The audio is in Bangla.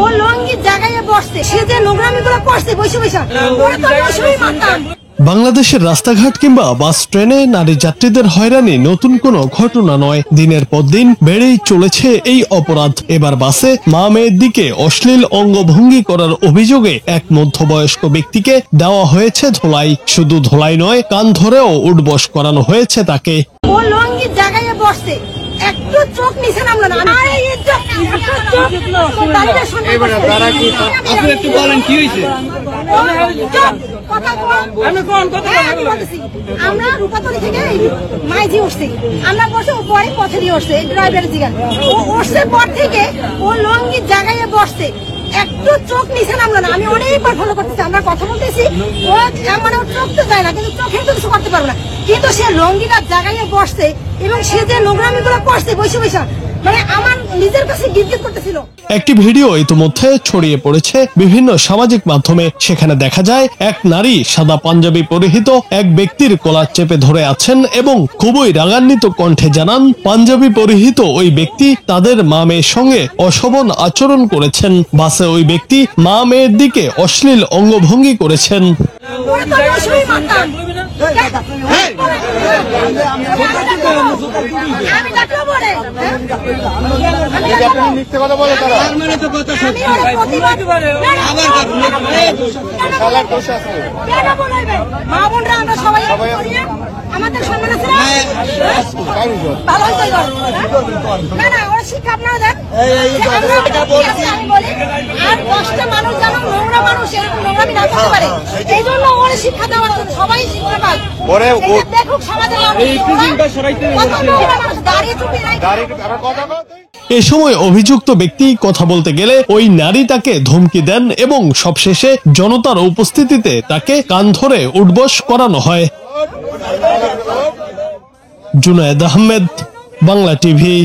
ও লঙ্গি জায়গায় বসছে, সে যে নোংরামিগুলো করছে বসে বসে, ওরা তো অবশ্যই মারতাম। বাংলাদেশের রাস্তাঘাট কিংবা বাস ট্রেনে নারী যাত্রীদের হয়রানি নতুন কোনো ঘটনা নয়। দিনের পর দিন বেড়েই চলেছে এই অপরাধ। এবার বাসে মা মেয়ের দিকে অশ্লীল অঙ্গভঙ্গি করার অভিযোগে এক মধ্যবয়স্ক ব্যক্তিকে দেওয়া হয়েছে ধোলাই। শুধু ধোলাই নয়, কান ধরেও উঠবস করানো হয়েছে তাকে। ও লঙ্গি জায়গায় বসছে, একটু চোখ নিচে নামলো না। একটু বলেন কি হয়েছে? আমরা রূপাতলি থেকে মাইজি উঠছি, আমরা বসে পরে পথে দিয়ে উঠছে ড্রাইভারের জিগান। ও উঠছে পর থেকে ও লঙ্গি জায়গায় বসছে, একটু চোখ নিচে নামলো না। আমি অনেকবার ফলো করতেছি, আমরা কথা বলতেছি, ও মানে ওর চোখ তো যায় না, কিন্তু চোখে তো কিছু করতে পারবো না। কিন্তু সে লঙ্গিটা জায়গায় বসছে এবং সে যে নোংরামিগুলো করছে বসে বসে, মানে আমার নিজের কাছে গিজগিজ করতেছিল। একটি ভিডিও ইতিমধ্যে ছড়িয়ে পড়েছে বিভিন্ন সামাজিক মাধ্যমে। সেখানে দেখা যায় এক নারী সাদা পাঞ্জাবি পরিহিত এক ব্যক্তির কলার চেপে ধরে আছেন এবং খুবই রাগান্বিত কণ্ঠে জানান, পাঞ্জাবি পরিহিত ওই ব্যক্তি তাদের মা মেয়ের সঙ্গে অশোভন আচরণ করেছেন। বাসে ওই ব্যক্তি মা মেয়ের দিকে অশ্লীল অঙ্গভঙ্গি করেছেন। আমাদের সম্মান আছে না, শিক্ষা আপনারা দেন। আমি বলি আর 10টা মানুষ যেন নোংরা মানুষ এরকম নোংরামি না করতে পারে, এই জন্য ওরা শিক্ষা দেওয়ার জন্য সবাই শিক্ষা পায়। দেখুক সমাজের এ সময় অভিযুক্ত ব্যক্তি কথা বলতে গেলে ওই নারী তাকে ধমকি দেন এবং সবশেষে জনতার উপস্থিতিতে তাকে কান ধরে উঠবস করানো হয়। জুনায়েদ আহমেদ, বাংলা টিভি।